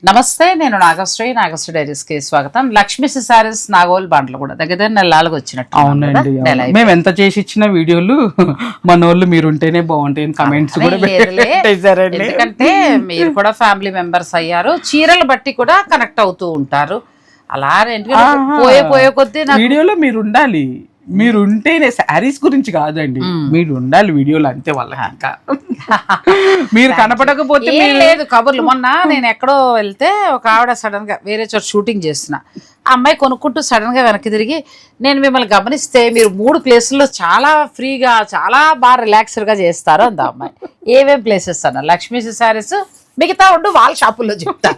నమస్తే, నేను నాగశ్రీ డైరీస్కి స్వాగతం. లక్ష్మీ సారీస్ నాగోల్ బండ్లు కూడా దగ్గర నెలలకు వచ్చినట్టు. అవునండి, మేము ఎంత చేసి ఇచ్చిన వీడియోలు మన వాళ్ళు మీరు ఉంటేనే బాగుంటాయి కమెంట్స్ కూడా పెట్టేశారండి. ఎందుకంటే మీరు కూడా ఫ్యామిలీ మెంబర్స్ అయ్యారు, చీరలు బట్టి కూడా కనెక్ట్ అవుతూ ఉంటారు. అలా పోయే కొద్దీ వీడియోలో మీరు ఉండాలి. మీరు ఉంటేనే శారీస్ గురించి కాదండి, మీరు ఉండాలి వీడియోలో, అంతే వాళ్ళకి. ఇంకా మీరు కనపడకపోతే లేదు కబుర్లు. మొన్న నేను ఎక్కడో వెళ్తే ఒక ఆవిడ సడన్ గా వేరే చోట షూటింగ్ చేస్తున్నా, ఆ అమ్మాయి కొనుక్కుంటూ సడన్ గా వెనక్కి తిరిగి, నేను మిమ్మల్ని గమనిస్తే మీరు 3 ప్లేసుల్లో చాలా ఫ్రీగా చాలా బాగా రిలాక్స్డ్ గా చేస్తారు అంద అమ్మాయి. ఏమేం ప్లేసెస్ అన్న? లక్ష్మీ సారీస్, మిగతా ఉండు వాళ్ళ షాపుల్లో చెప్తా.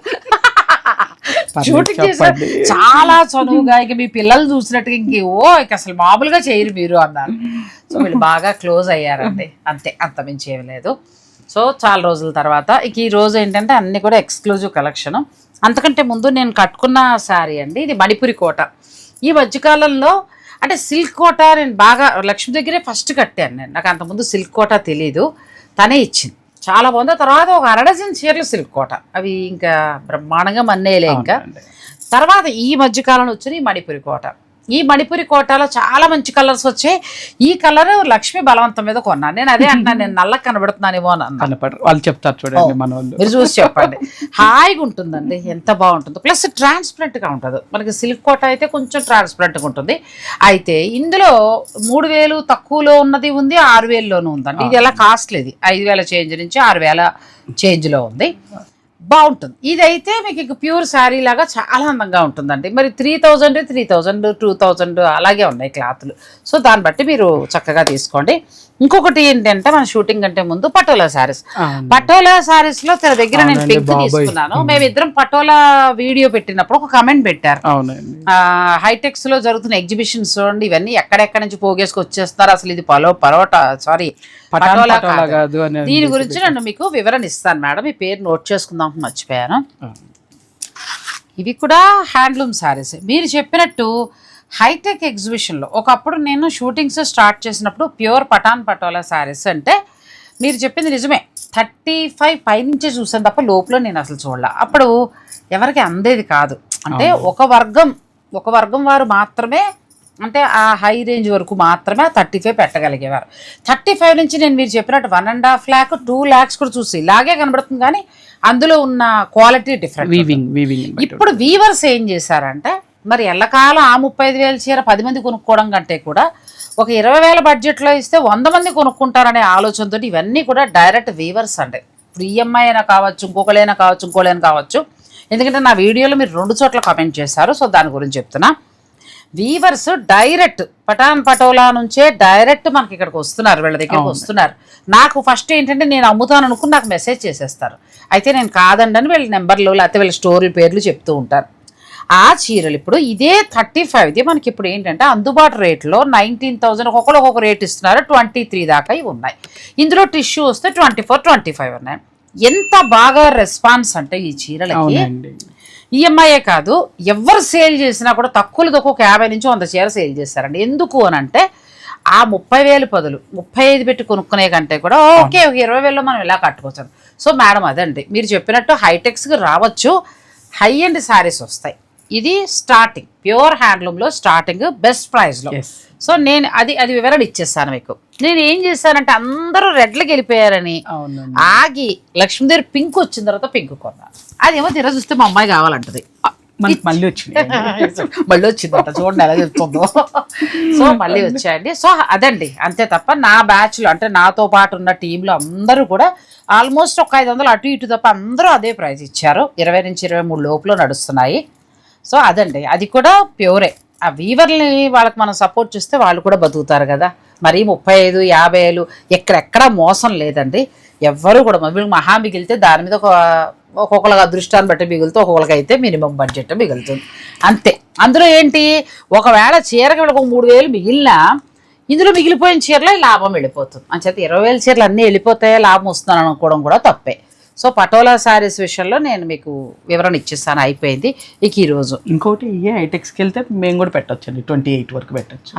షూటింగ్ చేసిన చాలా చనువుగా, ఇక మీ పిల్లలు చూసినట్టుగా ఇక అసలు మామూలుగా చేయరు మీరు అన్నారు. సో వీళ్ళు బాగా క్లోజ్ అయ్యారండి, అంతే, అంతమించి ఏమి లేదు. సో చాలా రోజుల తర్వాత ఇక ఈ రోజు ఏంటంటే అన్ని కూడా ఎక్స్క్లూజివ్ కలెక్షన్. అంతకంటే ముందు నేను కట్టుకున్న శారీ అండి, ఇది మణిపురి కోట. ఈ మధ్యకాలంలో అంటే సిల్క్ కోట నేను బాగా లక్ష్మి దగ్గరే ఫస్ట్ కట్టాను నేను. నాకు అంతకుముందు సిల్క్ కోట తెలీదు, తనే ఇచ్చింది, చాలా బాగుంది. తర్వాత ఒక 1 డజన్ చీరలు సిల్క్ కోట, అవి ఇంకా బ్రహ్మాండంగా మన్నేయలే. ఇంకా తర్వాత ఈ మధ్యకాలంలో వచ్చిన ఈ మణిపురి కోట. ఈ మణిపురి కోటలో చాలా మంచి కలర్స్ వచ్చాయి. ఈ కలర్ లక్ష్మి బలవంతం మీద కొన్నాను నేను. అదే అంటున్నాను, నేను నల్లకి కనబడుతున్నానేమో అని అన్న. వాళ్ళు చెప్తారు చూడండి, మన వాళ్ళు, మీరు చూసి చెప్పండి. హాయిగా ఉంటుందండి, ఎంత బాగుంటుందో. ప్లస్ ట్రాన్స్పరెంట్గా ఉంటుంది. మనకి సిల్క్ కోట అయితే కొంచెం ట్రాన్స్పరెంట్గా ఉంటుంది. అయితే ఇందులో 3000 తక్కువలో ఉన్నది ఉంది, 6000లోనూ ఉందండి. ఇది ఎలా కాస్ట్లీ, ఇది 5000 చేంజ్ నుంచి 6000 చేంజ్లో ఉంది. బాగుంటుంది. ఇదైతే మీకు ఇక ప్యూర్ శారీ లాగా చాలా అందంగా ఉంటుందండి. మరి 3000, 2000 అలాగే ఉన్నాయి క్లాత్లు. సో దాన్ని బట్టి మీరు చక్కగా తీసుకోండి. ఇంకొకటి ఏంటంటే మన షూటింగ్ కంటే ముందు పటోలా శారీస్. పటోలా శారీస్ లో తన దగ్గర నేను పింక్ తీసుకున్నాను. మేమిద్దరం పటోలా వీడియో పెట్టినప్పుడు ఒక కమెంట్ పెట్టారు, హైటెక్స్ లో జరుగుతున్న ఎగ్జిబిషన్స్ చూడండి, ఇవన్నీ ఎక్కడెక్కడ నుంచి పోగేసుకు వచ్చేస్తున్నారు, అసలు ఇది పటోలా కాదు. దీని గురించి నేను మీకు వివరణ ఇస్తాను మేడం. ఈ పేరు నోట్ చేసుకుందాం మర్చిపోయాను. ఇవి కూడా హ్యాండ్లూమ్ శారీస్. మీరు చెప్పినట్టు హైటెక్ ఎగ్జిబిషన్లో ఒకప్పుడు నేను షూటింగ్స్ స్టార్ట్ చేసినప్పుడు ప్యూర్ పటోలా శారీస్ అంటే మీరు చెప్పింది నిజమే, 35 పైనుంచే చూసాను తప్ప లోపల నేను అసలు చూడలే. అప్పుడు ఎవరికి అందేది కాదు. అంటే ఒక వర్గం వారు మాత్రమే, అంటే ఆ హై రేంజ్ వరకు మాత్రమే 35 పెట్టగలిగేవారు. 35 నుంచి నేను మీరు చెప్పినట్టు 1.5 lakh 2 lakhs కూడా చూసి ఇలాగే కనబడుతుంది, కానీ అందులో ఉన్న క్వాలిటీ డిఫరెంట్. ఇప్పుడు వీవర్స్ ఏం చేశారంటే, మరి ఎల్లకాలం ఆ 35,000 చీర 10 మంది కొనుక్కోవడం కంటే కూడా ఒక 20,000 బడ్జెట్లో ఇస్తే 100 మంది కొనుక్కుంటారనే ఆలోచనతో ఇవన్నీ కూడా డైరెక్ట్ వీవర్స్ అండి. ఇప్పుడు ఈఎంఐ అయినా కావచ్చు, ఇంకోలేనా కావచ్చు. ఎందుకంటే నా వీడియోలో మీరు 2 చోట్ల కామెంట్ చేశారు, సో దాని గురించి చెప్తున్నా. వీవర్స్ డైరెక్ట్ పటోలా నుంచే డైరెక్ట్ మనకి ఇక్కడికి వస్తున్నారు, వీళ్ళ దగ్గరికి వస్తున్నారు. నాకు ఫస్ట్ ఏంటంటే నేను అమ్ముతాను అనుకుని నాకు మెసేజ్ చేసేస్తారు. అయితే నేను కాదండి అని వీళ్ళ నెంబర్లు లేకపోతే వీళ్ళ స్టోరీ పేర్లు చెప్తూ ఉంటారు. ఆ చీరలు ఇప్పుడు ఇదే 35, ఇది మనకి ఇప్పుడు ఏంటంటే అందుబాటు రేట్లో 19,000, ఒక్కొక్క రేట్ ఇస్తున్నారు, 23 దాకా ఇవి ఉన్నాయి. ఇందులో టిష్యూ వస్తే 24, 25 ఉన్నాయి. ఎంత బాగా రెస్పాన్స్ అంటే ఈ చీరలకి. ఈఎంఐయే కాదు, ఎవరు సేల్ చేసినా కూడా తక్కువలో ఒక 50 నుంచి 100 చీర సేల్ చేస్తారండి. ఎందుకు అని అంటే ఆ 30,000 బదులు 35 పెట్టి కొనుక్కునే కంటే కూడా ఓకే 20,000లో మనం ఇలా కట్టుకోవచ్చు. సో మేడం అదండి, మీరు చెప్పినట్టు హైటెక్స్కి రావచ్చు, హై ఎండ్ శారీస్ వస్తాయి. ఇది స్టార్టింగ్ ప్యూర్ హ్యాండ్లూమ్లో స్టార్టింగ్ బెస్ట్ ప్రైస్లో. సో నేను అది వివరణ ఇచ్చేస్తాను మీకు. నేను ఏం చేశానంటే అందరూ రెడ్లకి వెళ్ళిపోయారని ఆగి లక్ష్మీదేవి పింక్ వచ్చిన తర్వాత పింక్ కొన్నాను. అదేమో తీరా చూస్తే మా అమ్మాయి కావాలంటది, మళ్ళీ వచ్చిందంట, చూడండి ఎలా చెప్తుందో. సో మళ్ళీ వచ్చాయండి. సో అదండి, అంతే తప్ప నా బ్యాచ్లో అంటే నాతో పాటు ఉన్న టీంలో అందరూ కూడా ఆల్మోస్ట్ ఒక 500 అటు ఇటు తప్ప అందరూ అదే ప్రైస్ ఇచ్చారు. 20 నుంచి 23 లోపల నడుస్తున్నాయి. సో అదండి, అది కూడా ప్యూరే. ఆ వీవర్ని వాళ్ళకి మనం సపోర్ట్ చేస్తే వాళ్ళు కూడా బతుకుతారు కదా. మరి 35, 50 ఎక్కడెక్కడ మోసం లేదండి. ఎవ్వరూ కూడా మహా మిగిలితే దాని మీద ఒక్కొక్కరికి అదృష్టాన్ని బట్టి మిగులుతూ, ఒక్కొక్కరికి అయితే మినిమం బడ్జెట్ మిగులుతుంది, అంతే. అందులో ఏంటి, ఒకవేళ చీరకి వీళ్ళకి 3,000 మిగిలినా ఇందులో మిగిలిపోయిన చీరలో లాభం వెళ్ళిపోతుంది. అంచేత 20,000 చీరలు అన్నీ వెళ్ళిపోతాయో లాభం వస్తుందని అనుకోవడం కూడా తప్పే. సో పటోలా శారీస్ విషయంలో నేను మీకు వివరణ ఇచ్చేస్తాను, అయిపోయింది. ఇక ఈరోజు ఇంకోటి ఏ హైటెక్స్కి వెళ్తే మేము కూడా పెట్టొచ్చండి, 28 వరకు పెట్టచ్చు.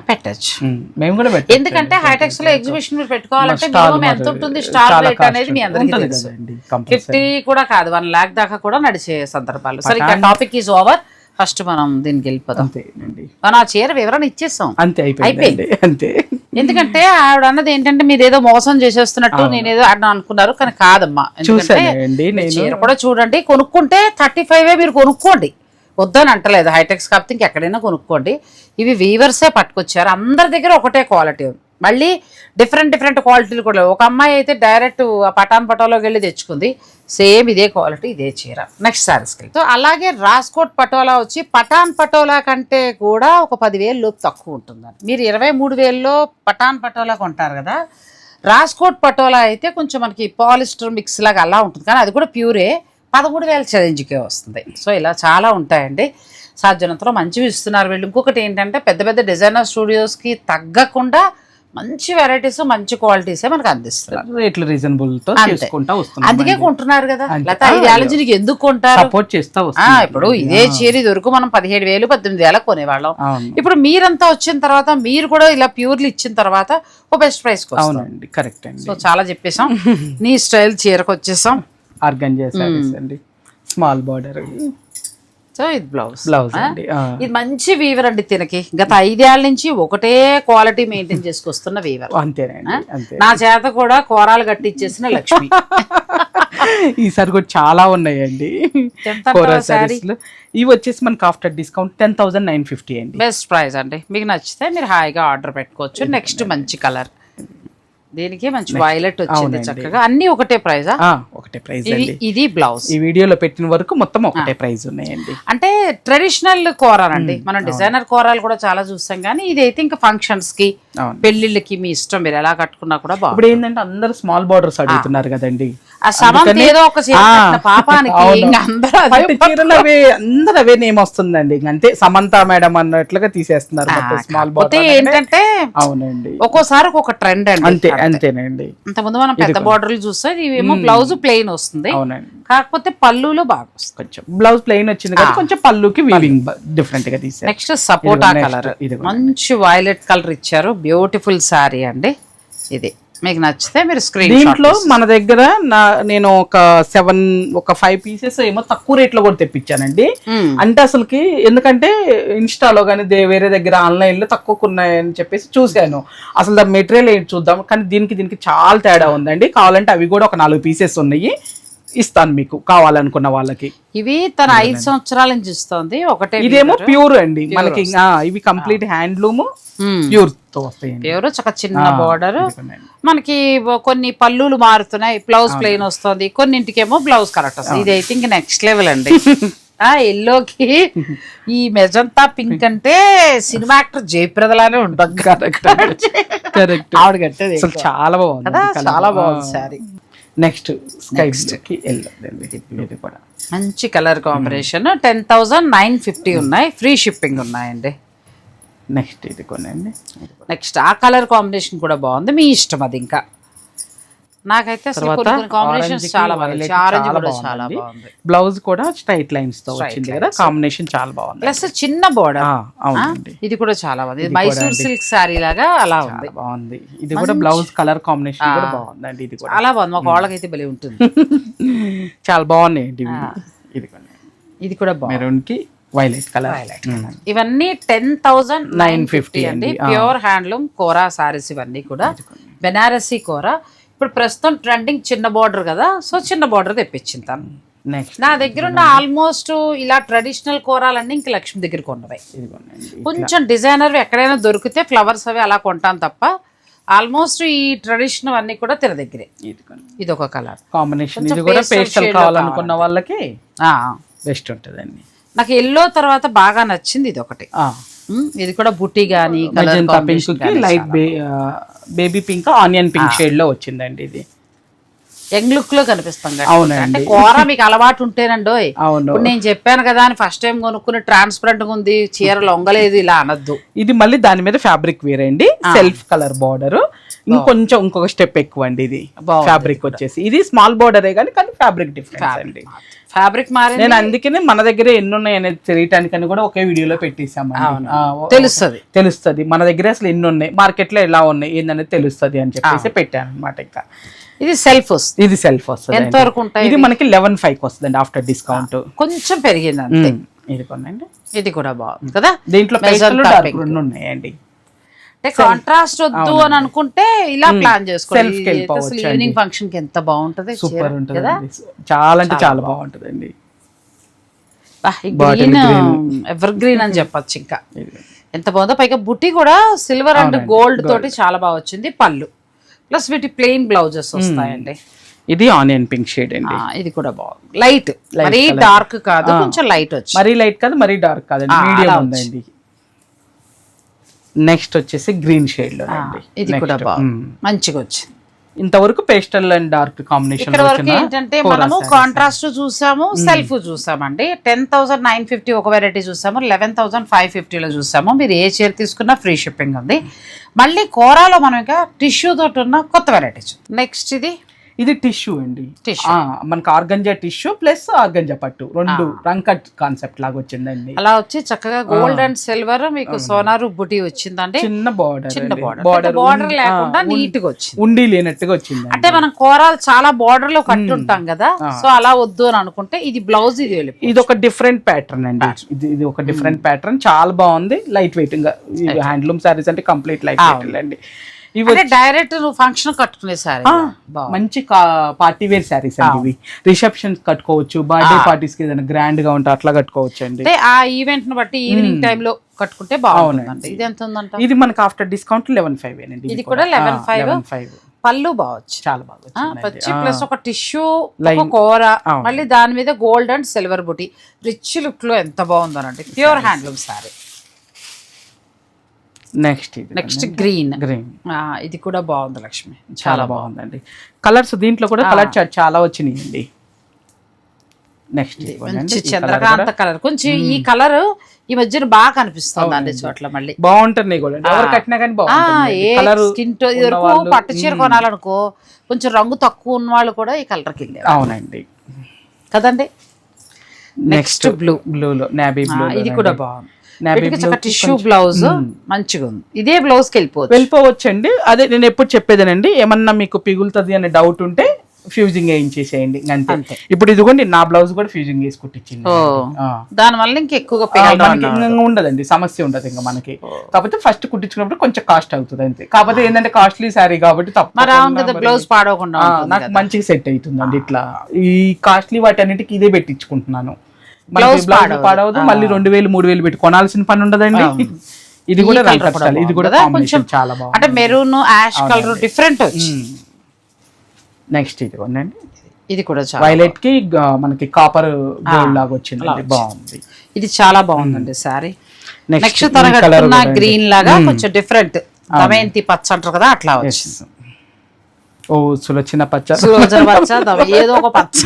మేము కూడా పెట్టచ్చు. ఎందుకంటే హైటెక్స్ లో ఎగ్జిబిషన్ మీరు పెట్టుకోవాలంటే మినిమం ఎంత ఉంటుంది స్టార్ రేట్ అనేది మీ అందరికీ తెలుసు. 50 కూడా కాదు, 1 lakh దాకా కూడా నడిచే సందర్భాలు. సరే ఇంకా టాపిక్ ఈజ్ ఓవర్, ఫస్ట్ మనం దీనికి వెళ్ళిపోదాం. మనం ఆ చీర వివరణ ఇచ్చేస్తాం, అంతే అయిపోయింది అంతే. ఎందుకంటే ఆవిడ అన్నది ఏంటంటే మీరు ఏదో మోసం చేసేస్తున్నట్టు నేనేదో అనుకున్నారు, కానీ కాదమ్మా. ఎందుకంటే చీర కూడా చూడండి, కొనుక్కుంటే 35 మీరు కొనుక్కోండి, వద్దని అంటలేదు. హైటెక్స్ కాకపోతే ఇంకెక్కడైనా కొనుక్కోండి. ఇవి వీవర్సే పట్టుకొచ్చారు, అందరి దగ్గర ఒకటే క్వాలిటీ ఉంది. మళ్ళీ డిఫరెంట్ క్వాలిటీలు కూడా. ఒక అమ్మాయి అయితే డైరెక్ట్ పటాన్ పటోలాకి వెళ్ళి తెచ్చుకుంది, సేమ్ ఇదే క్వాలిటీ ఇదే చీర. నెక్స్ట్ శారీస్కి సో అలాగే రాజ్కోట్ పటోలా వచ్చి పటాన్ పటోలా కంటే కూడా ఒక 10,000 లోపు తక్కువ ఉంటుందని. మీరు 23,000లో పటాన్ పటోలా కొంటారు కదా, రాజ్కోట్ పటోలా అయితే కొంచెం మనకి పాలిస్టర్ మిక్స్ లాగా అలా ఉంటుంది, కానీ అది కూడా ప్యూరే 13,000 ఛేంజ్కే వస్తుంది. సో ఇలా చాలా ఉంటాయండి. సాధ్యనంతలో మంచివి ఇస్తున్నారు వీళ్ళు. ఇంకొకటి ఏంటంటే పెద్ద డిజైనర్ స్టూడియోస్కి తగ్గకుండా మంచి వెరైటీస్ మంచి క్వాలిటీసే మనకు అందిస్తున్నారు, రేట్లు రీజనబుల్ తో చేసుకుంటా వస్తున్నారు. అందుకే కొంటున్నారు కదా. లేకపోతే 5 నుంచి నీకు ఎందుకు కొంటారు? సపోర్ట్ చేస్తా. ఇప్పుడు ఇదే చీర వరకు మనం 17,000 18,000 కొనేవాళ్ళం. ఇప్పుడు మీరంతా వచ్చిన తర్వాత మీరు కూడా ఇలా ప్యూర్లు ఇచ్చిన తర్వాత ఒక బెస్ట్ ప్రైస్. అవునండి, కరెక్ట్ అండి. సో చాలా చెప్పేసాం. నీ స్టైల్ చీరకు వచ్చేసాం. ఆర్గంజా సారీస్ అండి, స్మాల్ బార్డర్. సో ఇది బ్లౌజ్ అండి. ఇది మంచి వీవర్ అండి. తినకి గత 5 ఏళ్ల నుంచి ఒకటే క్వాలిటీ మెయింటైన్ చేసుకొస్తున్న వీవర్. అంతేనండి, నా చేత కూడా కోరాలు కట్టిచ్చేసిన లక్ష్మి. ఈసారి కూడా చాలా ఉన్నాయండి ఇవి వచ్చేసి మనకి ఆఫ్టర్ డిస్కౌంట్ 10,950 అండి. బెస్ట్ ప్రైస్ అండి. మీకు నచ్చితే మీరు హాయిగా ఆర్డర్ పెట్టుకోవచ్చు. నెక్స్ట్ మంచి కలర్, దీనికి మంచి వైలెట్ వచ్చింది చక్కగా. అన్ని ఒకటే ప్రైస్? ఒకటే ప్రైస్. ఇది బ్లౌజ్. ఈ వీడియోలో పెట్టిన వరకు మొత్తం ఒకటే ప్రైస్ ఉన్నాయండి. అంటే ట్రెడిషనల్ కోరాలండి. మనం డిజైనర్ కోరాలు కూడా చాలా చూస్తాం, కానీ ఇది అయితే ఇంకా ఫంక్షన్స్ కి పెళ్లిళ్ళకి మీ ఇష్టం, మీరు ఎలా కట్టుకున్నా కూడా బాగుంది. ఇప్పుడు ఏంటంటే అందరు స్మాల్ బార్డర్స్ అడుగుతున్నారు కదండి. ఏదో ఒక పాపానికి చీరలు అందరు అవే నేమ్ వస్తుందండి. అంతే సమంత మేడం అన్నట్లుగా తీసేస్తున్నారు స్మాల్ బార్డర్. ఏంటంటే అవునండి, ఒక్కోసారి ఒక ట్రెండ్ అండి. అంతేనండి. ఇంతకుముందు మనం పెద్ద బార్డర్లు చూస్తే ఇవేమో బ్లౌజ్ ప్లెయిన్ వస్తుంది. అవునండి, కాకపోతే పళ్ళులో బాగా వస్తుంది. కొంచెం బ్లౌజ్ ప్లెయిన్ వచ్చింది కదా, కొంచెం పళ్ళుకి వీవింగ్ డిఫరెంట్ గా తీసారు. నెక్స్ట్ సపోటా కలర్, మంచి వైలెట్ కలర్ ఇచ్చారు. బ్యూటిఫుల్ సారీ అండి. ఇది మీకు నచ్చితే మీరు స్క్రీన్ దీంట్లో మన దగ్గర నేను ఒక 5 పీసెస్ ఏమో తక్కువ రేట్ లో కూడా తెప్పించానండి. అంటే అసలుకి ఎందుకంటే ఇన్స్టాలో కానీ వేరే దగ్గర ఆన్లైన్ లో తక్కువ ఉన్నాయని చెప్పేసి చూశాను. అసలు దాని మెటీరియల్ ఏంటి చూద్దాం, కానీ దీనికి చాలా తేడా ఉందండి. కావాలంటే అవి కూడా ఒక 4 పీసెస్ ఉన్నాయి, ఇస్తాను మీకు కావాలనుకున్న వాళ్ళకి. ఇవి తన 5 సంవత్సరాల నుంచి ఇస్తుంది. ఒకటే ఇదేమో ప్యూర్ అండి మనకి. ఇవి కంప్లీట్ హ్యాండ్లూమ్ ప్యూర్ తో వస్తాయి. ప్యూర్ చక్క చిన్న బార్డర్. మనకి కొన్ని పళ్ళులు మారుతున్నాయి, బ్లౌజ్ ప్లెయిన్ వస్తుంది, కొన్నింటికేమో బ్లౌజ్ కరెక్ట్ వస్తుంది. ఇది అయితే ఇంక నెక్స్ట్ లెవెల్ అండి. ఎల్లోకి ఈ మెజంతా పింక్ అంటే సినిమా యాక్టర్ జయప్రదలానే ఉంటుంది. ఆవిడ కట్టేది చాలా బాగుంది కదా, చాలా బాగుంది సారీ. నెక్స్ట్ మంచి కలర్ కాంబినేషన్. 10,950 ఉన్నాయి, ఫ్రీ షిప్పింగ్ ఉన్నాయండి. నెక్స్ట్ ఇది కొనండి. నెక్స్ట్ ఆ కలర్ కాంబినేషన్ కూడా బాగుంది, మీ ఇష్టం అది. ఇంకా నాకైతే కాంబినేషన్ చాలా బాగుంది. ఆరెంజ్ కూడా చాలా బాగుంది. బ్లౌజ్ కూడా స్ట్రైట్ లైన్స్ తో వచ్చింది కదా, కాంబినేషన్ చాలా బాగుంది. ప్లస్ చిన్న బోర్డర్. అవునండి, ఇది కూడా చాలా బాగుంది. మైసూర్ సిల్క్ సారీ లాగా అలా ఉంది, బాగుంది. ఇది కూడా బ్లౌజ్ కలర్ కాంబినేషన్ కూడా బాగుందండి. ఇది కూడా చాలా బాగుంది. మా వాళ్ళకైతే భలే ఉంటుంది. చాలా బాగున్నాయండి. ఇది కూడా మెరూన్ కి వైలెట్ కలర్. ఇవన్నీ 10,950 అండి. ప్యూర్ హ్యాండ్లూమ్ కోరా సారీస్ ఇవన్నీ కూడా. బెనారసీ కోరా ఇప్పుడు ప్రస్తుతం ట్రెండింగ్ చిన్న బార్డర్ కదా, సో చిన్న బార్డర్ తెప్పించింతాను. నా దగ్గర ఉన్న ఆల్మోస్ట్ ఇలా ట్రెడిషనల్ కోరాలన్నీ ఇంక లక్ష్మి దగ్గర కొన్నవి. కొంచెం డిజైనర్ ఎక్కడైనా దొరికితే ఫ్లవర్స్ అవి అలా కొంటాను తప్ప ఆల్మోస్ట్ ఈ ట్రెడిషనల్ అన్ని కూడా తిన దగ్గరే. ఇది ఒక కలర్ కాంబినేషన్. ఇది కూడా పేస్టల్ కావాలనుకున్న వాళ్ళకి బెస్ట్ ఉంటుందండి. నాకు ఎల్లో తర్వాత బాగా నచ్చింది ఇది ఒకటి. ఇది కూడా బుట్టి గానీ pink, light baby pink, onion pink shade లో వచ్చిందండి. ఇది యంగ్ లుక్ లో కనిపిస్తాం కదా. అవునండి. అంటే కూర మీకు అలవాటు ఉంటేనండోయ్. అవును. ఇప్పుడు నేను చెప్పాను కదా అని ఫస్ట్ టైం కొనుక్కుని ట్రాన్స్పరెంట్ గా ఉంది, చీర లొంగలేదు ఇలా అనొద్దు. ఇది మళ్ళీ దాని మీద ఫ్యాబ్రిక్ వేరే అండి, సెల్ఫ్ కలర్ బార్డర్. ఇంకొక స్టెప్ ఎక్కువ అండి ఇది ఫ్యాబ్రిక్ వచ్చేసి. ఇది స్మాల్ బార్డరే కానీ ఫ్యాబ్రిక్ డిఫరెన్స్ అండి. ఫ్యాబ్రిక్ మారి నేను అందుకనే మన దగ్గర ఎన్ని ఉన్నాయి అనేది తెలియటానికని కూడా ఒకే వీడియోలో పెట్టేసామండి. తెలుస్తుంది మన దగ్గర అసలు ఎన్ని ఉన్నాయి, మార్కెట్ లో ఎలా ఉన్నాయి ఏందనేది తెలుస్తుంది అని చెప్పేసి పెట్టాను అనమాట. ఇంకా ఇది సెల్ఫ్ వస్తుంది. ఇది సెల్ఫ్ వస్తుంది. ఎంత వరకు ఉంటాయి? ఇది మనకి 11,500 వస్తుందండి ఆఫ్టర్ డిస్కౌంట్. కొంచెం పెరిగింది అంతే. ఇది కొనండి. ఇది కూడా బాగుంది కదా. దీంట్లో రెండు ఉన్నాయండి. అంటే కాంట్రాస్ట్ వద్దు అని అనుకుంటే ఇలా ప్లాన్ చేసుకోవాలి. ఈవినింగ్ ఫంక్షన్ కి ఎంత బాగుంటది. సూపర్ ఉంటుంది, చాలా అంటే చాలా బాగుంటదండి. గ్రీన్ ఎవర్ గ్రీన్ అని చెప్పొచ్చు. ఇంకా ఎంత బాగుందో. పైగా బుట్టి కూడా సిల్వర్ అండ్ గోల్డ్ తోటి చాలా బాగా వచ్చింది. పళ్ళు ప్లస్ వీటి ప్లెయిన్ బ్లౌజెస్ వస్తాయండి. ఇది ఆనియన్ పింక్ షేడ్ అండి. ఇది కూడా బాగుంది. లైట్, మరీ డార్క్ కాదు, కొంచెం లైట్ వచ్చి. మరీ లైట్ కాదు, మరీ డార్క్ కాదండి, మీడియం ఉందండి. నెక్స్ట్ వచ్చేసి గ్రీన్ షేడ్ లో. ఇది కూడా బాగుంది, మంచిగా వచ్చింది. ఇంతవరకు పేస్టల్ అండ్ డార్క్ కాంబినేషన్. ఇక్కడ వరకు ఏంటంటే మనము కాంట్రాస్ట్ చూసాము, సెల్ఫ్ చూసామండి. 10,950 ఒక వెరైటీ చూసాము, 11,550 లో చూసాము. మీరు ఏ చీర తీసుకున్నా ఫ్రీ షిప్పింగ్ ఉంది. మళ్ళీ కోరాలో మనం ఇంకా టిష్యూ తోటి ఉన్న కొత్త వెరైటీ. నెక్స్ట్ ఇది టిష్యూ అండి. మనకి ఆర్గంజా టిష్యూ ప్లస్ ఆర్గంజా పట్టు రెండు రంకట్ కాన్సెప్ట్ లాగా వచ్చిందండి. అలా వచ్చి చక్కగా గోల్డ్ అండ్ సిల్వర్ మీకు సోనారు బుటీ వచ్చిందండి. చిన్న బార్డర్ లేకుండా నీట్ గా వచ్చింది, ఉండి లేనట్టుగా వచ్చింది. అంటే మనం కోరాలు చాలా బార్డర్ లో కట్టుంటాం కదా, సో అలా వద్దు అని అనుకుంటే ఇది బ్లౌజ్. ఇది ఒక డిఫరెంట్ ప్యాటర్న్ అండి. ఇది ఒక డిఫరెంట్ ప్యాటర్న్, చాలా బాగుంది. లైట్ వెయిట్ గా హ్యాండ్లూమ్ సారీస్ అంటే కంప్లీట్ లైట్ వెయిట్ అండి. డైరెక్ట్ నువ్వు ఫంక్షన్ కట్టుకునే సారీ, మంచి పార్టీ వేర్ సారీస్ అండి. ఇవి రిసెప్షన్ కట్టుకోవచ్చు, బర్త్డే పార్టీస్ కి ఏదైనా గ్రాండ్ గా ఉంటే అట్లా కట్టుకోవచ్చు అండి. ఆ ఈవెంట్ ని బట్టి ఈవినింగ్ టైమ్ లో కట్టుకుంటే బాగుంటుంది. ఇది ఎంత ఉందంట? ఇది మనకి ఆఫ్టర్ డిస్కౌంట్ 11,500 అండి. ఇది కూడా 11,500. పళ్ళు బావచ్చు, చాలా బాగా పచ్చి ప్లస్ ఒక టిష్యూ కూర, మళ్ళీ దాని మీద గోల్డ్ అండ్ సిల్వర్ బుటీ. రిచ్ లుక్ లో ఎంత బాగుందనండి. Pure handloom sari. Next green. ఇది కూడా బాగుంది లక్ష్మి, చాలా బాగుందండి. కలర్స్ దీంట్లో కూడా కలర్ చార్ట్ చాలా వచ్చినాయండి. నెక్స్ట్ మంచి చంద్రకాంత కలర్. కొంచెం ఈ కలర్ ఈ మధ్యన బాగా కనిపిస్తుంది అన్ని చోట్ల. మళ్ళీ బాగుంటుంది కూడా, ఎవరు కట్టినా కానీ బాగుంటుంది. స్కిన్ పట్టు చీర కొనాలనుకో కొంచెం రంగు తక్కువ ఉన్న వాళ్ళు కూడా ఈ కలర్ కి వెళ్ళారు. అవునండి కదండి. నెక్స్ట్ బ్లూలో నాబీ బ్లూ. ఇది కూడా బాగుంది. టిష్యూ బ్లౌజ్ మంచిగా ఉంది. ఇదే బ్లౌజ్ కి వెళ్ళిపోవచ్చు అండి. అదే నేను ఎప్పుడు చెప్పేదేనండి, ఏమన్నా మీకు పిగులుతుంది అనే డౌట్ ఉంటే ఫ్యూజింగ్ వేయించేసేయండి అంతే. ఇప్పుడు ఇదిగోండి నా బ్లౌజ్ కూడా ఫ్యూజింగ్ వేసి కుట్టించింది. దాని వల్ల ఇంకెక్కువగా ఉండదండి, సమస్య ఉండదు ఇంకా మనకి. కాకపోతే ఫస్ట్ కుట్టించుకున్నప్పుడు కొంచెం కాస్ట్ అవుతుంది అంతే. కాకపోతే ఏంటంటే కాస్ట్లీ శారీ కాబట్టి తప్ప బ్లౌజ్ పాడవకుండా నాకు మంచిగా సెట్ అవుతుందండి. ఇట్లా ఈ కాస్ట్లీ వాటి అన్నిటికీ ఇదే పెట్టించుకుంటున్నాను. పాడవదు, మళ్ళీ 2,000-3,000 పెట్టి కొనాల్సిన పని ఉండదండి. ఇది కూడా ఇది కూడా కొంచెం చాలా బాగుంది. అంటే మెరూన్ యాష్ కలర్ డిఫరెంట్ వచ్చి. నెక్స్ట్ ఇది కొనండి. ఇది కూడా వైలెట్ కి మనకి కాపర్ గోల్డ్ లాగా వచ్చింది, బాగుంది. ఇది చాలా బాగుందండి సారీ. నెక్స్ట్ తరగతి గ్రీన్ లాగా కొంచెం డిఫరెంట్ దమయంతి పచ్చ అంటారు కదా, అట్లా వచ్చింది. సులోచన పచ్చ, ఏదో ఒక పచ్చ.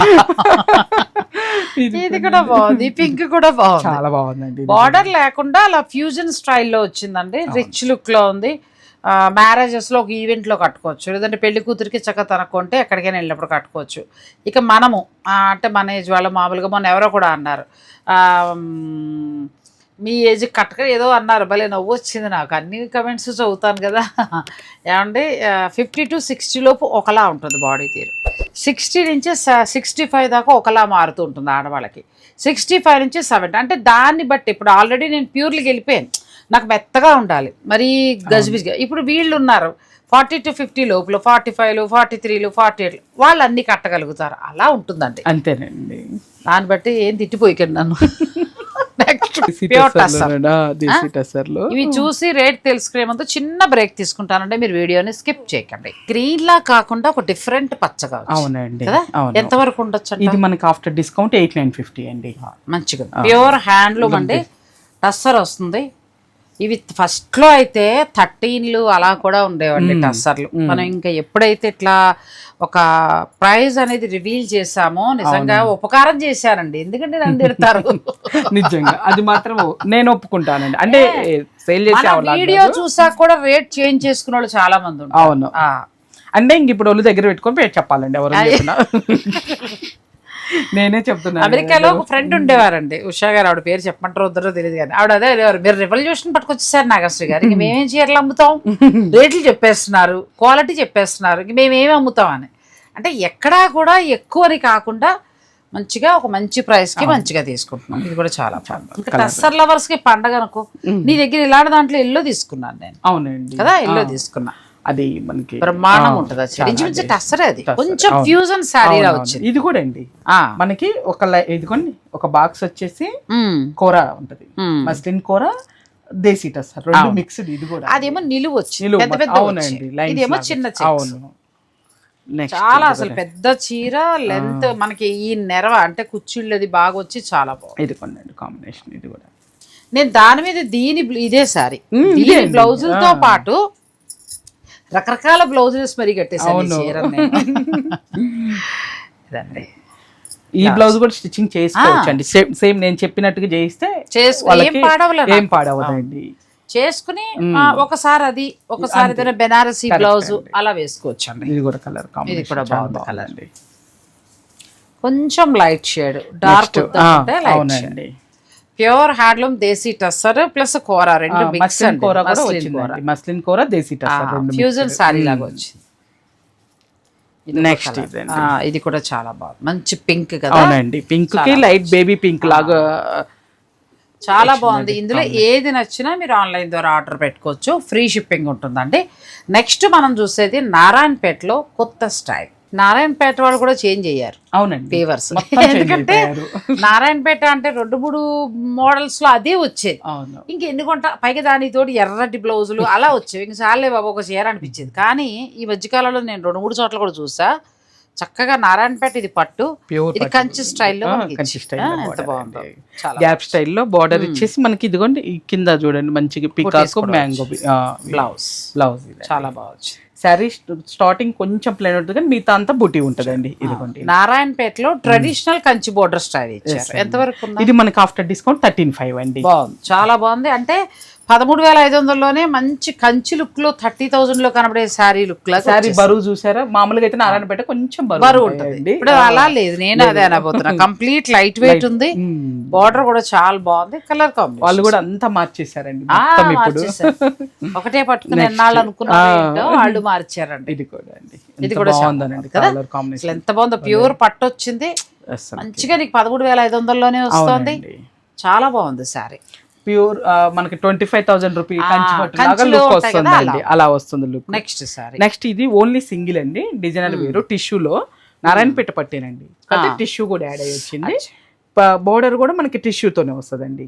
ఇది కూడా బాగుంది. పింక్ కూడా బాగుంది, చాలా బాగుందండి. బార్డర్ లేకుండా అలా ఫ్యూజన్ స్టైల్లో వచ్చిందండి. రిచ్ లుక్ లో ఉంది. మ్యారేజెస్ లో ఒక ఈవెంట్ లో కట్టుకోవచ్చు, లేదంటే పెళ్లి కూతురికి చక్కగా తనకుంటే ఎక్కడికైనా వెళ్ళినప్పుడు కట్టుకోవచ్చు. ఇక మనము అంటే మన ఏజ్ వాళ్ళు మామూలుగా మొన్న ఎవరో కూడా అన్నారు, మీ ఏజ్ కట్టక ఏదో అన్నారు, భలే నవ్వు వచ్చింది నాకు. అన్ని కమెంట్స్ చదువుతాను కదా. ఏమంటే 50 to 60 లోపు ఒకలా ఉంటుంది బాడీ తీరు. 60 నుంచి 65 దాకా ఒకలా మారుతూ ఉంటుంది ఆడవాళ్ళకి. 65 నుంచి 70 అంటే దాన్ని బట్టి. ఇప్పుడు ఆల్రెడీ నేను ప్యూర్లీకి వెళ్ళిపోయాను, నాకు మెత్తగా ఉండాలి, మరీ గజిబిజిగా. ఇప్పుడు వీళ్ళు ఉన్నారు 40 to 50 లోపల, 45, 43, 48 వాళ్ళు అన్ని కట్టగలుగుతారు. అలా ఉంటుందండి, అంతేనండి. దాన్ని బట్టి ఏం తిట్టిపోయికండి నన్ను. ఇవి చూసి రేట్ తెలుసుకునే ముందు చిన్న బ్రేక్ తీసుకుంటానంటే మీరు వీడియోని స్కిప్ చేయకండి. గ్రీన్ లా కాకుండా ఒక డిఫరెంట్ పచ్చగా. అవునండి, ఎంత వరకు ఉండొచ్చు? ఇది మనకి ఆఫ్టర్ డిస్కౌంట్ 8,950 అండి. మంచిగా ప్యూర్ హ్యాండ్లూమ్ అండి. టస్సర్ వస్తుంది, ఇవి ఫస్ట్ లో అయితే 13లు అలా కూడా ఉండేవండి టస్సర్లు. మనం ఇంకా ఎప్పుడైతే ఇట్లా ఒక ప్రైజ్ అనేది రివీల్ చేసామో నిజంగా ఉపకారం చేశారండి. ఎందుకంటే నన్ను తిడతారు నిజంగా అది మాత్రం నేను ఒప్పుకుంటానండి. అంటే సేల్ చేసే వీడియో చూసాక కూడా రేట్ చేంజ్ చేసుకునే వాళ్ళు చాలా మంది ఉన్నారు. అవును, అంటే ఇంక ఇప్పుడు వాళ్ళు దగ్గర పెట్టుకొని పేరు చెప్పాలండి ఎవరు చెప్పినా. నేనే చెప్తున్నాను. అమెరికాలో ఒక ఫ్రెండ్ ఉండేవారండి, ఉషా గారు. ఆవిడ పేరు చెప్పమంటారో వద్దరో తెలియదు కానీ ఆవిడ అదే మీరు రెవల్యూషన్ పట్టుకొచ్చేసారు నాగశ్రీ గారు. ఇంక మేమేం చీరలు అమ్ముతాం, రేట్లు చెప్పేస్తున్నారు, క్వాలిటీ చెప్పేస్తున్నారు, ఇంక మేమేమి అమ్ముతాం అని. అంటే ఎక్కడా కూడా ఎక్కువని కాకుండా మంచిగా ఒక మంచి ప్రైస్ కి మంచిగా తీసుకుంటున్నాం. ఇది కూడా చాలా ఇంకా టస్సర్ లవర్స్ కి పండగ అనుకో. నీ దగ్గర ఇలాంటి దాంట్లో ఎల్లో తీసుకున్నాను నేను. అవునండి కదా, ఎల్లో తీసుకున్నా. అది మనకి బ్రహ్మాండం ఉంటుంది. టస్సరే అది కొంచెం ఫ్యూజన్ శారీలా వచ్చింది. ఇది కూడా అండి మనకి ఒక ఇదిగోండి ఒక బాక్స్ వచ్చేసి కూర ఉంటది, మస్లిన్ కూర, దేశీ టస్సర్ రెండు మిక్స్డ్. ఇది కూడా అదేమో నిలువు వచ్చింది, పెద్ద పెద్ద. అవునండి, ఇదేమో చిన్న చెక్స్. అవును, చాలా అసలు పెద్ద చీర లెంత్ మనకి ఈ నెరవ అంటే కుచ్చిళ్ళు అది బాగా వచ్చి చాలా బాగుంది. ఇది కొనండి కాంబినేషన్. ఇది కూడా నేను దాని మీద ఇదే సారీ దీని బ్లౌజులతో పాటు రకరకాల బ్లౌజెస్ మరి కట్టేసాను. ఈ బ్లౌజ్ కూడా స్టిచ్చింగ్ చేసుకోవచ్చు అండి. సేమ్ నేను చెప్పినట్టుగా చేయిస్తే ఏం పాడవదండి. చేసుకుని ఒకసారి అది ఒకసారి ఏదైనా బెనారసీ బ్లౌజ్ అలా వేసుకోవచ్చు అండి. ఇది కూడా కలర్ ఇది కూడా బాగుంది కలర్ అండి. కొంచెం లైట్ షేడ్, డార్క్ అవునండి. ప్యూర్ హ్యాండ్లూమ్ దేశీ టస్సర్ ప్లస్ కూర రెండు మిక్స్ అండి. మస్లిన్ కూర దేశీ టస్సర్ ఫ్యూజన్ సారీ లాగా వచ్చింది. నెక్స్ట్ ఇది కూడా చాలా బాగుంది, మంచి పింక్ కదా. అవునండి, పింక్ కి లైట్ బేబీ పింక్ లాగా చాలా బాగుంది. ఇందులో ఏది నచ్చినా మీరు ఆన్లైన్ ద్వారా ఆర్డర్ పెట్టుకోవచ్చు, ఫ్రీ షిప్పింగ్ ఉంటుందండి. నెక్స్ట్ మనం చూసేది నారాయణపేటలో కొత్త స్టైల్. నారాయణపేట వాళ్ళు కూడా చేంజ్ అయ్యారు. అవునండి, ఫీవర్స్. ఎందుకంటే నారాయణపేట అంటే 2-3 మోడల్స్ లో అదే వచ్చేది. ఇంకెందుకంట పైగా దానితోటి ఎర్రటి బ్లౌజులు అలా వచ్చేవి. ఇంక చాలే బాబు ఒక చీర అనిపించేది. కానీ ఈ మధ్యకాలంలో నేను 2-3 చోట్ల కూడా చూసా, చక్కగా నారాయణపేట ఇది పట్టు, ఇది కంచి స్టైల్లో ఎంత బాగుందో. గ్యాప్ స్టైల్లో బార్డర్ ఇచ్చేసి మనకి ఇదిగోండి కింద చూడండి మంచిగా పికాక్ మ్యాంగో బ్లౌజ్ చాలా బాగుంది. శారీ స్టార్టింగ్ కొంచెం ప్లేన్ ఉంటుంది కానీ మిగతా అంతా బుటీ ఉంటదండి. ఇదిగోండి నారాయణపేటలో ట్రెడిషనల్ కంచి బోర్డర్ స్టైల్ ఇచ్చారు. ఎంతవరకు ఇది మనకి ఆఫ్టర్ డిస్కౌంట్ 13,500 అండి. బాగుంది, చాలా బాగుంది. అంటే 13,500లోనే మంచి కంచి లుక్ లో 30,000 లో కనబడే శారీ లుక్ లా. శారీ బరువు చూసారా? మామూలుగా అయితే నారాయణపేట కొంచెం బరువు ఉంటుంది, ఇప్పుడు అలా లేదు. నేను అదే అనబోతున్నా. కంప్లీట్ లైట్ వెయిట్ ఉంది, బార్డర్ కూడా చాలా బాగుంది. కలర్ కాంబినేషన్ వాళ్ళు కూడా అంతా మార్చేసారండి. ఒకటే పట్టుకుని ఎన్నాళ్ళు అనుకున్నారో వాళ్ళు మార్చారండి. ఇది కూడా బాగుందండి, కలర్ కాంబినేషన్ ఎంత బాగుందో. ప్యూర్ పట్టు వచ్చింది మంచిగా, నీకు 13,500లోనే వస్తుంది. చాలా బాగుంది శారీ. ప్యూర్ మనకి 25,000 రూపీ లుక్ వస్తుందండి, అలా వస్తుంది లుక్. నెక్స్ట్ ఇది ఓన్లీ సింగిల్ అండి, డిజైనర్ వేరు టిష్యూలో నారాయణపేట పట్టేనండి. టిష్యూ కూడా యాడ్ అయ్యి వచ్చింది. బోర్డర్ కూడా మనకి టిష్యూతోనే వస్తుందండి.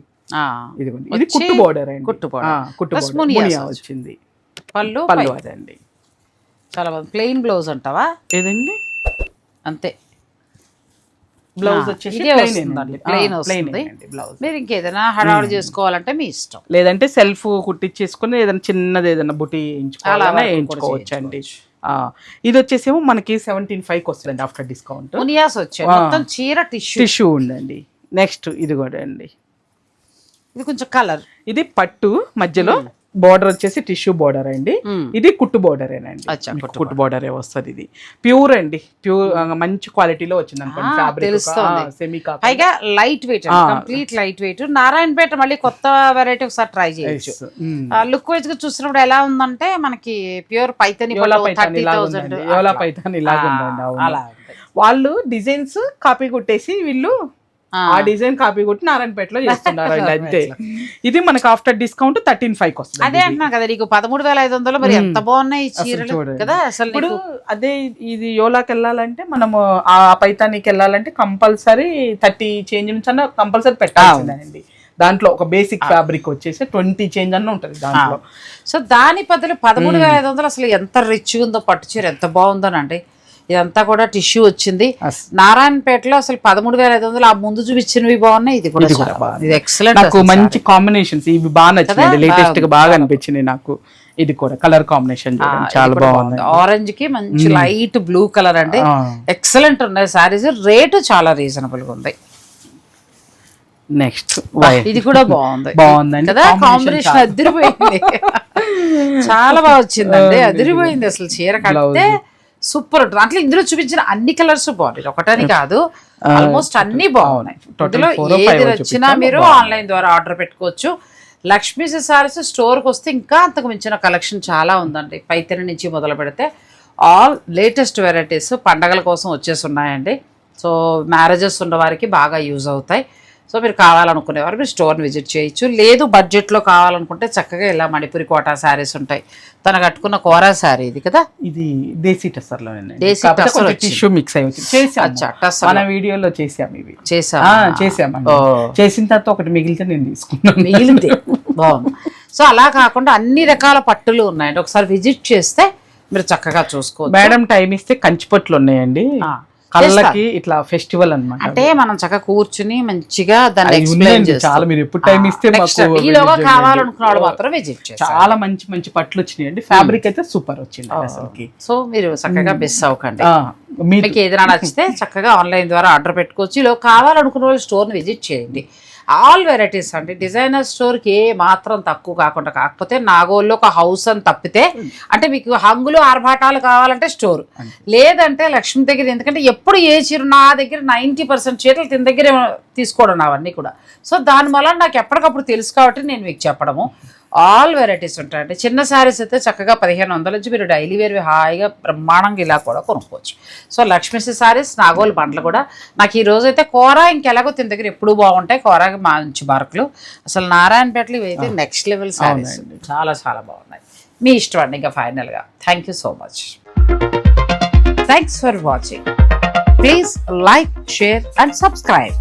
ఇదిగోండి, ఇది కుట్టు బోర్డర్ అండి, కుట్టు బోర్డర్ వచ్చింది. పళ్ళు అదండి, చాలా బాగుంది. ప్లెయిన్ బ్లౌజ్ అంటావా? ఏదండి అంతే, బ్లౌజ్ వచ్చేసి ప్లెయిన్ వస్తుంది. మీరు ఇంకేదైనా హడావుడి చేసుకోవాలంటే మీ ఇష్టం, లేదంటే సెల్ఫ్ కుట్టించేసుకుని ఏదైనా చిన్నది ఏదైనా బుట్టి వేయించుకోవచ్చు అండి. ఇది వచ్చేసేమో మనకి 17,500 వస్తుందండి ఆఫ్టర్ డిస్కౌంట్. మునియాస్ వచ్చాయి, మొత్తం చీర టిష్యూ ఉందండి. నెక్స్ట్ ఇది కూడా అండి, ఇది కొంచెం కలర్, ఇది పట్టు మధ్యలో బోర్డర్ వచ్చేసి టిష్యూ బోర్డర్ అండి. ఇది కుట్టు బోర్డరేనండి, కుట్టు బోర్డరే వస్తుంది. ఇది ప్యూర్ అండి, ప్యూర్ మంచి క్వాలిటీలో వచ్చింది అనుకోండి. ఫ్యాబ్రిక్ పైగా light weight, complete light weight. Narayanpet మళ్ళీ కొత్త వెరైటీ ఒకసారి ట్రై చేయొచ్చు. లుక్ వైజ్ గా చూసినప్పుడు ఎలా ఉందంటే మనకి ప్యూర్ పైథాని 30,000 అలా. వాళ్ళు డిజైన్స్ కాపీ కొట్టేసి వీళ్ళు ఆ డిజైన్ కాపీ కొట్టి నారాయణపేటలో చేస్తున్నారు అంతే. ఇది మనకి ఆఫ్టర్ డిస్కౌంట్ 13,500 వస్తుంది. అదే అంటున్నా కదా నీకు 13,500 మరి ఎంత బాగున్నాయి చీరలు కదా అసలు. ఇప్పుడు అదే ఇది యోలాకి వెళ్ళాలంటే మనము ఆ పైతానికి వెళ్ళాలంటే కంపల్సరీ 30 చేంజ్ నుంచి అన్న కంపల్సరీ పెట్టాల్సిందేనండి. దాంట్లో ఒక బేసిక్ ఫ్యాబ్రిక్ వచ్చేసి 20 చేంజ్ అన్న ఉంటుంది దాంట్లో. సో దాని బదులు 13,500 అసలు ఎంత రిచ్ ఉందో పట్టు చీర, ఎంత బాగుందోనండి. ఇదంతా కూడా టిష్యూ వచ్చింది. నారాయణపేటలో అసలు 13,500 ఆ ముందు చూపించినవి బాగున్నాయి. ఇది కూడా ఇది ఎక్సలెంట్. నాకు మంచి కాంబినేషన్స్ ఇవి బాగా నచ్చింది, లేటెస్ట్ గా బాగా అనిపించింది నాకు. ఇది కూడా కలర్ కాంబినేషన్ చాలా బాగుంది. ఆరెంజ్ కి మంచి లైట్ బ్లూ కలర్ అండి, ఎక్సలెంట్ ఉన్నాయి సారీస్. రేటు చాలా రీజనబుల్ గా ఉంది. నెక్స్ట్ ఇది కూడా బాగుంది, బాగుందండి కదా కాంబినేషన్ అదిరిపోయింది. చాలా బాగా వచ్చిందండి, అదిరిపోయింది అసలు. చీర కడితే సూపర్ ఉంటుంది. అట్లా ఇందులో చూపించిన అన్ని కలర్స్ బాగున్నాయి, ఒకటని కాదు, ఆల్మోస్ట్ అన్ని బాగున్నాయి. ఇందులో ఏది నచ్చినా మీరు ఆన్లైన్ ద్వారా ఆర్డర్ పెట్టుకోవచ్చు. లక్ష్మీ సారీస్ స్టోర్కి వస్తే ఇంకా అంతకు మించిన కలెక్షన్ చాలా ఉందండి. పైతెన నుంచి మొదలు పెడితే ఆల్ లేటెస్ట్ వెరైటీస్ పండగల కోసం వచ్చేసి ఉన్నాయండి. సో మ్యారేజెస్ ఉన్న వారికి బాగా యూజ్ అవుతాయి. సో మీరు కావాలనుకునేవారు మీరు స్టోర్ని విజిట్ చేయొచ్చు. లేదు బడ్జెట్లో కావాలనుకుంటే చక్కగా ఇలా మణిపురి కోటా శారీస్ ఉంటాయి. తను కట్టుకున్న కోరా శారీ ఇది కదా, ఇది దేశీ టస్సర్లోనే, దేశీ టస్సర్ టిష్యూ మిక్స్ అయ్యి మన వీడియోలో చేసాము. ఇవి చేసామండి. చేసిన తర్వాత ఒకటి మిగిలితే నేను తీసుకున్నాను, మిగిలింది బాగుంది. సో అలా కాకుండా అన్ని రకాల పట్టులు ఉన్నాయండి, ఒకసారి విజిట్ చేస్తే మీరు చక్కగా చూసుకోవచ్చు. మేడం టైం ఇస్తే కంచిపట్లు ఉన్నాయండి, కళ్ళకి ఇట్లా ఫెస్టివల్ అన్నమాట. అంటే మనం చక్కగా కూర్చుని మంచిగా దాన్ని ఎక్స్ప్లెయిన్ చేస్తాం. చాలా మీరు ఎప్పుడు టైం ఇస్తే ఈలోగా కావాలనుకున్న వాళ్ళు మాత్రం విజిట్ చేస్తారు. చాలా మంచి మంచి పట్లు వచ్చినాయి అండి. ఫ్యాబ్రిక్ అయితే సూపర్ వచ్చింది అసలుకి. సో మీరు చక్కగా మిస్ అవ్వకండి. మీకు ఏదైనా నచ్చితే చక్కగా ఆన్లైన్ ద్వారా ఆర్డర్ పెట్టుకోవచ్చు. ఇలా కావాలనుకున్న వాళ్ళు స్టోర్ని విజిట్ చేయండి. ఆల్ వెరైటీస్ అండి. డిజైనర్ స్టోర్కి ఏ మాత్రం తక్కువ కాకుండా, కాకపోతే నాగోల్లో ఒక హౌస్ అని తప్పితే, అంటే మీకు హంగులు ఆర్భాటాలు కావాలంటే స్టోర్, లేదంటే లక్ష్మి దగ్గర. ఎందుకంటే ఎప్పుడు ఏ చీర నా దగ్గర 90% చీరలు తిన దగ్గరే తీసుకోవడం అవన్నీ కూడా. సో దానివల్ల నాకు ఎప్పటికప్పుడు తెలుసు కాబట్టి నేను మీకు చెప్పడము. ఆల్ వెరైటీస్ ఉంటాయండి. చిన్న శారీస్ అయితే చక్కగా 1500 నుంచి మీరు డైలీ వేర్వి హాయిగా బ్రహ్మాండంగా ఇలా కూడా కొనుక్కోవచ్చు. సో లక్ష్మీ శారీస్, నాగోల్ బండ్లు కూడా. నాకు ఈ రోజు అయితే కోరా ఇంకెలాగో తిన దగ్గర ఎప్పుడు బాగుంటాయి, కోరాకి మంచి మార్కులు. అసలు నారాయణపేటలో ఇవైతే నెక్స్ట్ లెవెల్ శారీస్, చాలా చాలా బాగున్నాయి. మీ ఇష్టం అండి. ఇంకా ఫైనల్గా thank you so much. Thanks for watching. Please like, share and subscribe.